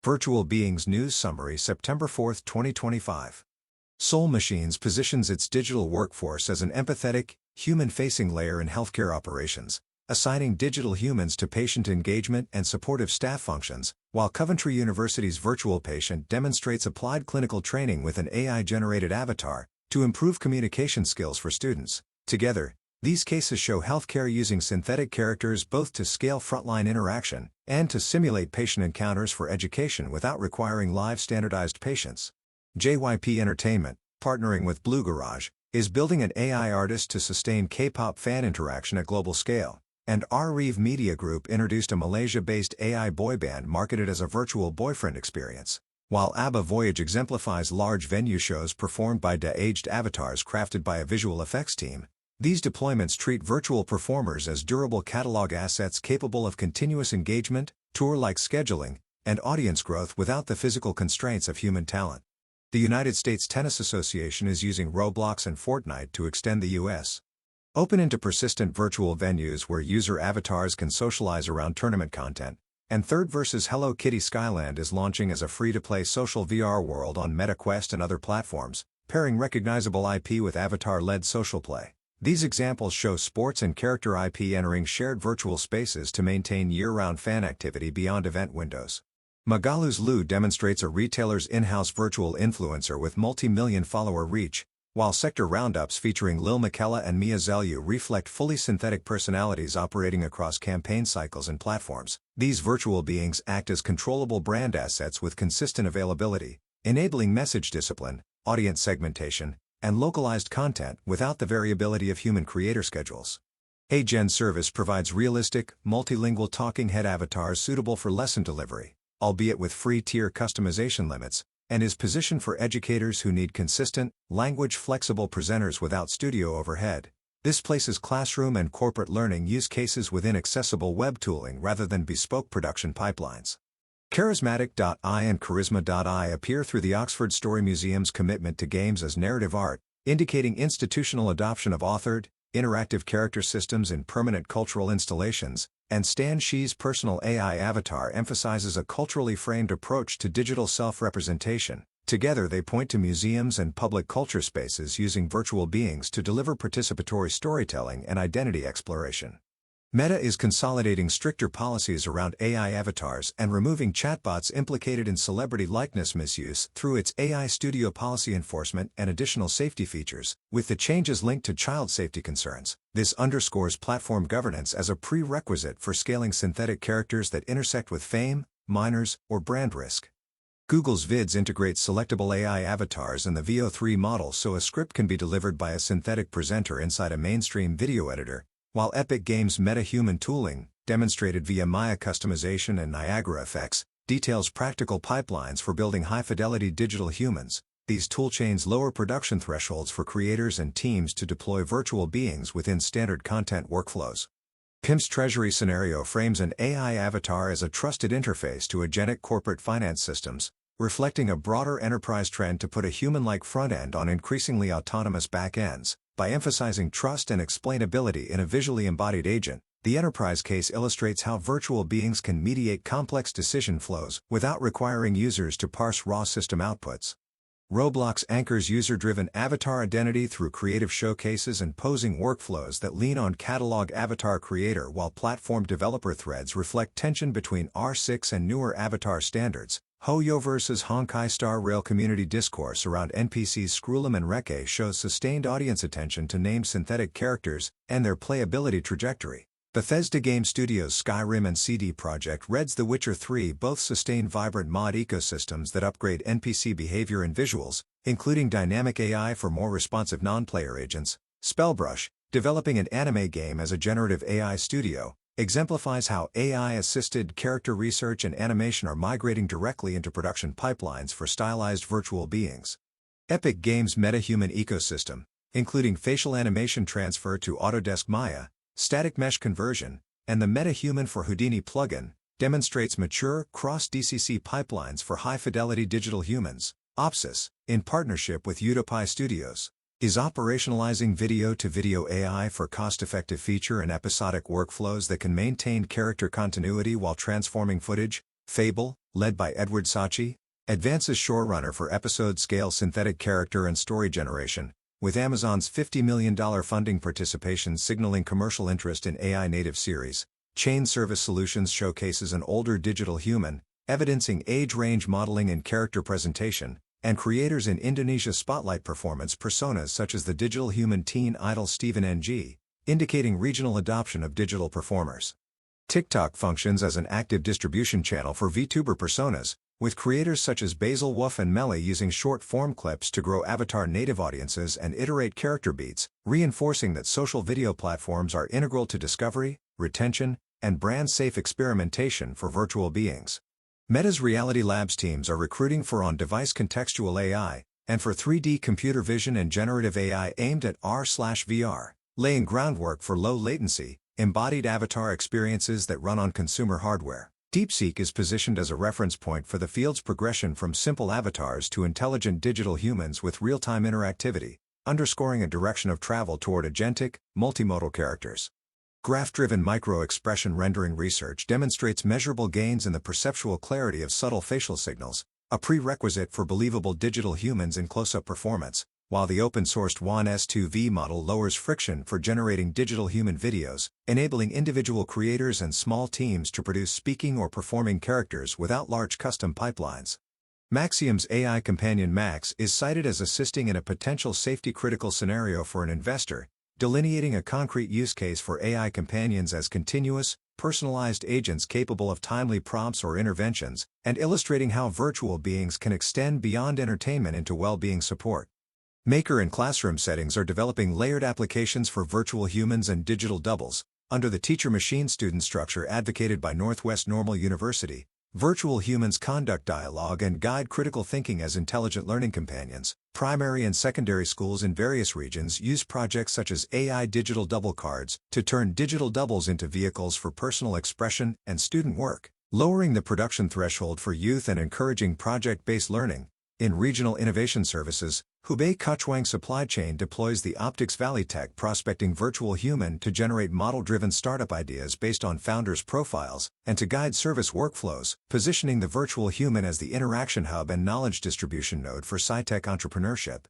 Virtual Beings News Summary September 4, 2025. Soul Machines positions its digital workforce as an empathetic, human-facing layer in healthcare operations, assigning digital humans to patient engagement and supportive staff functions, while Coventry University's virtual patient demonstrates applied clinical training with an AI-generated avatar to improve communication skills for students. Together, these cases show healthcare using synthetic characters both to scale frontline interaction and to simulate patient encounters for education without requiring live standardized patients. JYP Entertainment, partnering with Blue Garage, is building an AI artist to sustain K-pop fan interaction at global scale, and Reeve Media Group introduced a Malaysia-based AI boy band marketed as a virtual boyfriend experience, while ABBA Voyage exemplifies large venue shows performed by de-aged avatars crafted by a visual effects team. These deployments treat virtual performers as durable catalog assets capable of continuous engagement, tour-like scheduling, and audience growth without the physical constraints of human talent. The United States Tennis Association is using Roblox and Fortnite to extend the U.S. Open into persistent virtual venues where user avatars can socialize around tournament content, and Third vs. Hello Kitty Skyland is launching as a free-to-play social VR world on Meta Quest and other platforms, pairing recognizable IP with avatar-led social play. These examples show sports and character IP entering shared virtual spaces to maintain year-round fan activity beyond event windows. Magalu's Lu demonstrates a retailer's in-house virtual influencer with multi-million follower reach, while sector roundups featuring Lil Miquela and Mia Zelu reflect fully synthetic personalities operating across campaign cycles and platforms. These virtual beings act as controllable brand assets with consistent availability, enabling message discipline, audience segmentation, and localized content without the variability of human creator schedules. A-Gen Service provides realistic, multilingual talking head avatars suitable for lesson delivery, albeit with free tier customization limits, and is positioned for educators who need consistent, language-flexible presenters without studio overhead. This places classroom and corporate learning use cases within accessible web tooling rather than bespoke production pipelines. Charismatic.ai and Charisma.ai appear through the Oxford Story Museum's commitment to games as narrative art, indicating institutional adoption of authored, interactive character systems in permanent cultural installations, and Stan Shi's personal AI avatar emphasizes a culturally framed approach to digital self-representation. Together they point to museums and public culture spaces using virtual beings to deliver participatory storytelling and identity exploration. Meta is consolidating stricter policies around AI avatars and removing chatbots implicated in celebrity likeness misuse through its AI Studio policy enforcement and additional safety features, with the changes linked to child safety concerns. This underscores platform governance as a prerequisite for scaling synthetic characters that intersect with fame, minors, or brand risk. Google's Vids integrates selectable AI avatars in the VO3 model so a script can be delivered by a synthetic presenter inside a mainstream video editor, while Epic Games' meta-human tooling, demonstrated via Maya customization and Niagara effects, details practical pipelines for building high-fidelity digital humans. These toolchains lower production thresholds for creators and teams to deploy virtual beings within standard content workflows. Pimp's Treasury Scenario frames an AI avatar as a trusted interface to agentic corporate finance systems, reflecting a broader enterprise trend to put a human-like front-end on increasingly autonomous back-ends. By emphasizing trust and explainability in a visually embodied agent, the enterprise case illustrates how virtual beings can mediate complex decision flows without requiring users to parse raw system outputs. Roblox anchors user-driven avatar identity through creative showcases and posing workflows that lean on catalog avatar creator, while platform developer threads reflect tension between R6 and newer avatar standards. Hoyo vs. Honkai Star Rail community discourse around NPCs Scroolum and Reke shows sustained audience attention to named synthetic characters and their playability trajectory. Bethesda Game Studios' Skyrim and CD Projekt Red's The Witcher 3 both sustain vibrant mod ecosystems that upgrade NPC behavior and visuals, including dynamic AI for more responsive non-player agents. Spellbrush, developing an anime game as a generative AI studio, exemplifies how AI-assisted character research and animation are migrating directly into production pipelines for stylized virtual beings. Epic Games' meta-human ecosystem, including facial animation transfer to Autodesk Maya, static mesh conversion, and the meta-human for Houdini plugin, demonstrates mature cross-DCC pipelines for high-fidelity digital humans. Opsys, in partnership with Utopia Studios, is operationalizing video-to-video AI for cost-effective feature and episodic workflows that can maintain character continuity while transforming footage, Fable, led by Edward Sachi, advances showrunner for episode-scale synthetic character and story generation, with Amazon's $50 million funding participation signaling commercial interest in AI-native series. Chain Service Solutions showcases an older digital human, evidencing age-range modeling and character presentation, and creators in Indonesia spotlight performance personas such as the digital human teen idol Steven NG, indicating regional adoption of digital performers. TikTok functions as an active distribution channel for VTuber personas, with creators such as Basil Wolf and Melly using short-form clips to grow avatar-native audiences and iterate character beats, reinforcing that social video platforms are integral to discovery, retention, and brand-safe experimentation for virtual beings. Meta's Reality Labs teams are recruiting for on-device contextual AI, and for 3D computer vision and generative AI aimed at R/VR, laying groundwork for low-latency, embodied avatar experiences that run on consumer hardware. DeepSeek is positioned as a reference point for the field's progression from simple avatars to intelligent digital humans with real-time interactivity, underscoring a direction of travel toward agentic, multimodal characters. Graph-driven micro-expression rendering research demonstrates measurable gains in the perceptual clarity of subtle facial signals, a prerequisite for believable digital humans in close-up performance, while the open-sourced WAN S2V model lowers friction for generating digital human videos, enabling individual creators and small teams to produce speaking or performing characters without large custom pipelines. Maxium's AI companion Max is cited as assisting in a potential safety-critical scenario for an investor, delineating a concrete use case for AI companions as continuous, personalized agents capable of timely prompts or interventions, and illustrating how virtual beings can extend beyond entertainment into well-being support. Maker and classroom settings are developing layered applications for virtual humans and digital doubles, under the teacher-machine student structure advocated by Northwest Normal University. Virtual humans conduct dialogue and guide critical thinking as intelligent learning companions. Primary and secondary schools in various regions use projects such as AI digital double cards to turn digital doubles into vehicles for personal expression and student work, lowering the production threshold for youth and encouraging project-based learning. In regional innovation services, Hubei Kuchuang Supply Chain deploys the Optics Valley Tech Prospecting Virtual Human to generate model-driven startup ideas based on founders' profiles, and to guide service workflows, positioning the virtual human as the interaction hub and knowledge distribution node for sci-tech entrepreneurship.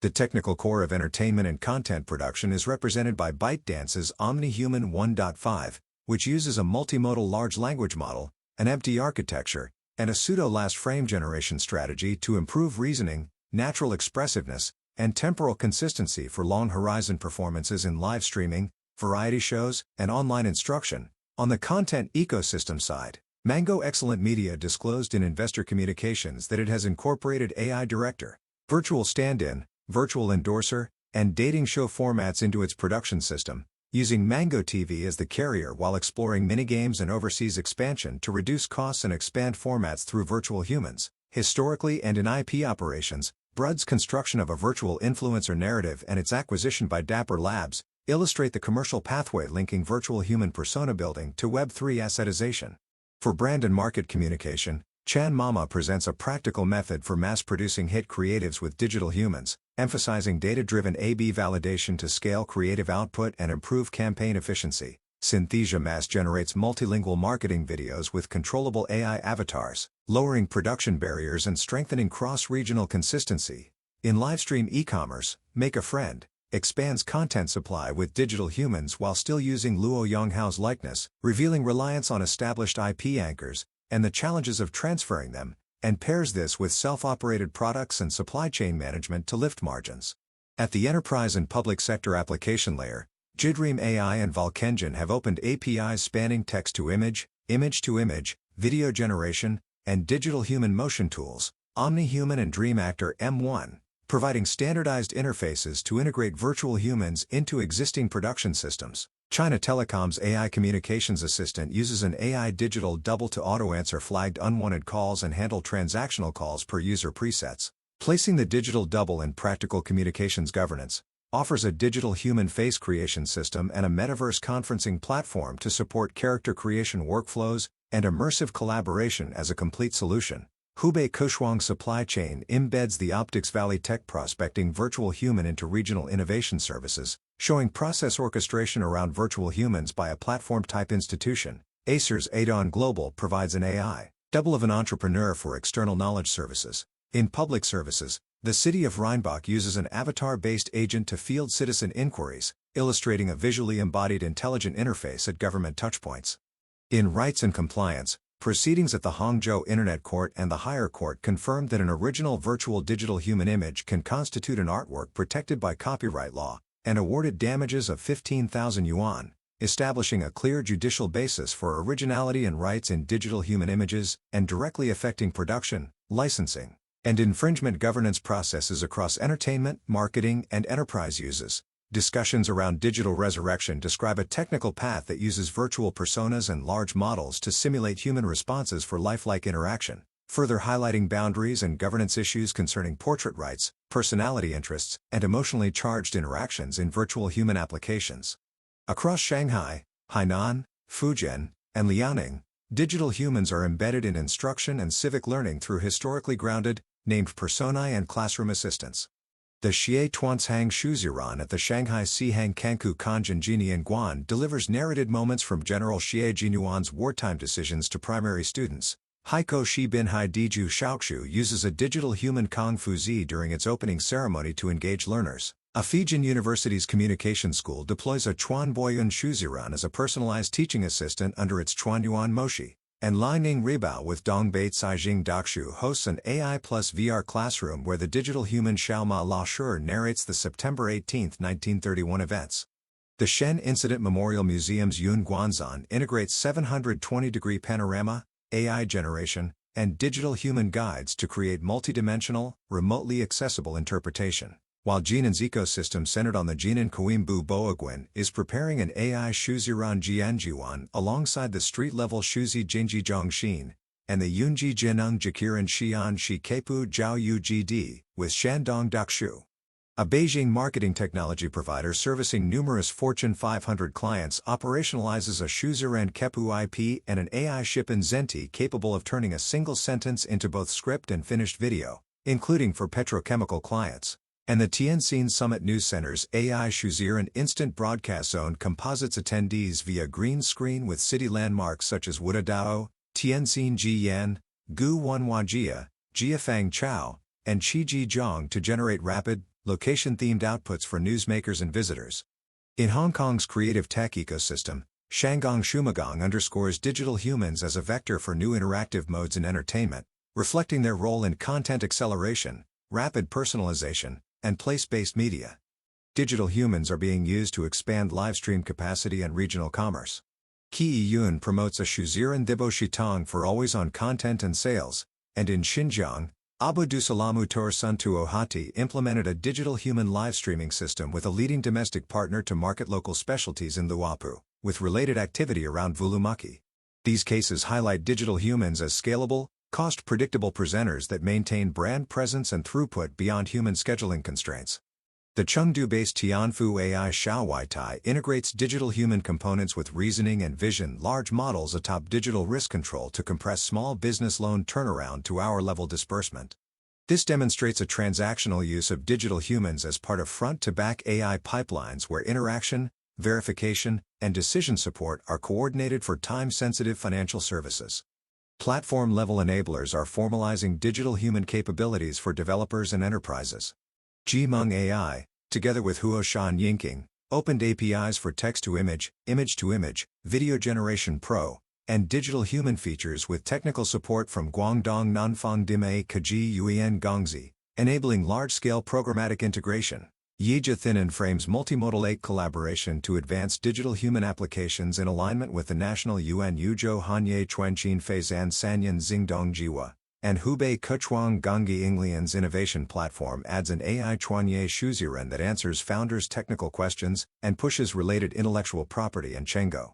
The technical core of entertainment and content production is represented by ByteDance's OmniHuman 1.5, which uses a multimodal large language model, an empty architecture, and a pseudo-last frame generation strategy to improve reasoning, natural expressiveness, and temporal consistency for long-horizon performances in live streaming, variety shows, and online instruction. On the content ecosystem side, Mango Excellent Media disclosed in investor communications that it has incorporated AI director, virtual stand-in, virtual endorser, and dating show formats into its production system, using Mango TV as the carrier while exploring minigames and overseas expansion to reduce costs and expand formats through virtual humans. Historically and in IP operations, Brud's construction of a virtual influencer narrative and its acquisition by Dapper Labs illustrate the commercial pathway linking virtual human persona building to Web3 assetization. For brand and market communication, Chan Mama presents a practical method for mass-producing hit creatives with digital humans, emphasizing data-driven A/B validation to scale creative output and improve campaign efficiency. Synthesia Mass generates multilingual marketing videos with controllable AI avatars, lowering production barriers and strengthening cross-regional consistency. In livestream e-commerce, Make a Friend expands content supply with digital humans while still using Luo Yonghao's likeness, revealing reliance on established IP anchors and the challenges of transferring them, and pairs this with self-operated products and supply chain management to lift margins. At the enterprise and public sector application layer, Jidream AI and Volkengen have opened APIs spanning text-to-image, image-to-image, video generation, and digital human motion tools, OmniHuman and DreamActor M1, providing standardized interfaces to integrate virtual humans into existing production systems. China Telecom's AI Communications Assistant uses an AI digital double to auto-answer flagged unwanted calls and handle transactional calls per user presets. Placing the digital double in practical communications governance, offers a digital human face creation system and a metaverse conferencing platform to support character creation workflows and immersive collaboration as a complete solution. Hubei Kuchuang Supply Chain embeds the Optics Valley Tech Prospecting Virtual Human into regional innovation services, showing process orchestration around virtual humans by a platform-type institution. Acer's Adon Global provides an AI Double of an entrepreneur for external knowledge services. In public services, the city of Rheinbach uses an avatar-based agent to field citizen inquiries, illustrating a visually embodied intelligent interface at government touchpoints. In rights and compliance, proceedings at the Hangzhou Internet Court and the Higher Court confirmed that an original virtual digital human image can constitute an artwork protected by copyright law, and awarded damages of 15,000 yuan, establishing a clear judicial basis for originality and rights in digital human images, and directly affecting production, licensing, and infringement governance processes across entertainment, marketing, and enterprise uses. Discussions around digital resurrection describe a technical path that uses virtual personas and large models to simulate human responses for lifelike interaction, further highlighting boundaries and governance issues concerning portrait rights, personality interests, and emotionally charged interactions in virtual human applications. Across Shanghai, Hainan, Fujian, and Liaoning, digital humans are embedded in instruction and civic learning through historically grounded, named personae and classroom assistants. The Xie Tuanshang Shuziran at the Shanghai Sihang Kanku Kanjin Jinian Guan delivers narrated moments from General Xie Jinyuan's wartime decisions to primary students. Haiko Shi Binhai Diju Shaoxu uses a digital human Kong Fuzi during its opening ceremony to engage learners. A Fujian University's communication school deploys a Chuan Boyun Shuziran as a personalized teaching assistant under its Chuanyuan Moshi. And Lining Ribao with Dongbei Caijing Dakshu hosts an AI plus VR classroom where the digital human Xiaoma La Shur narrates the September 18, 1931 events. The Shen Incident Memorial Museum's Yun Guanzan integrates 720-degree panorama, AI generation, and digital human guides to create multidimensional, remotely accessible interpretation. While Jinan's ecosystem centered on the Jinan Koimbu Boaguin is preparing an AI Shuziran Jianjiwan alongside the street-level Shuzi Jingji Zhongshin, and the Yunji Jineng Jikiran Xian Shi Kepu Zhao Yu GD, with Shandong Dakshu. A Beijing marketing technology provider servicing numerous Fortune 500 clients operationalizes a Shuziran Kepu IP and an AI Shippen Zenti capable of turning a single sentence into both script and finished video, including for petrochemical clients. And the Tianjin Summit News Center's AI Shuziran instant broadcast zone composites attendees via green screen with city landmarks such as Wudadao, Tianjin Jiyan, Gu Wanhuajia, Jiafang Chao, and Qijizhong to generate rapid, location-themed outputs for newsmakers and visitors. In Hong Kong's creative tech ecosystem, Shanggong Shumagong underscores digital humans as a vector for new interactive modes in entertainment, reflecting their role in content acceleration, rapid personalization, and place-based media. Digital humans are being used to expand livestream capacity and regional commerce. Qi Yun promotes a Shuziran Dibo Shitong for always-on content and sales, and in Xinjiang, Abu Dusalamu Tor Suntu Ohati implemented a digital human live streaming system with a leading domestic partner to market local specialties in Luapu, with related activity around Vulumaki. These cases highlight digital humans as scalable, cost-predictable presenters that maintain brand presence and throughput beyond human scheduling constraints. The Chengdu-based Tianfu AI Xiaowaitai integrates digital human components with reasoning and vision large models atop digital risk control to compress small business loan turnaround to hour-level disbursement. This demonstrates a transactional use of digital humans as part of front-to-back AI pipelines where interaction, verification, and decision support are coordinated for time-sensitive financial services. Platform-level enablers are formalizing digital human capabilities for developers and enterprises. Jimeng AI, together with Huoshan Yinking, opened APIs for text-to-image, image-to-image, video generation pro, and digital human features with technical support from Guangdong Nanfang Dime Kaji Yuan Gongzi, enabling large-scale programmatic integration. Yijia Thinan frames multimodal 8 collaboration to advance digital human applications in alignment with the national Yuan Yuzhou Hanye Chuanqin Feizan Sanyan Xingdong Jiwa, and Hubei Kechuang Gonggi Inglian's innovation platform adds an AI Chuanye Shuziran that answers founders' technical questions and pushes related intellectual property and Chenggo.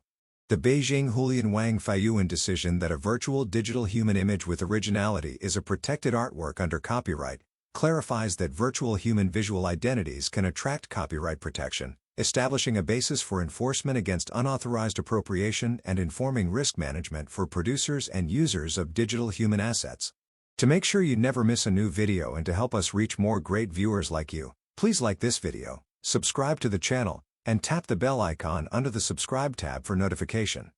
The Beijing Hulian Wang Feiyuan decision that a virtual digital human image with originality is a protected artwork under copyright clarifies that virtual human visual identities can attract copyright protection, establishing a basis for enforcement against unauthorized appropriation and informing risk management for producers and users of digital human assets. To make sure you never miss a new video and to help us reach more great viewers like you, please like this video, subscribe to the channel, and tap the bell icon under the subscribe tab for notification.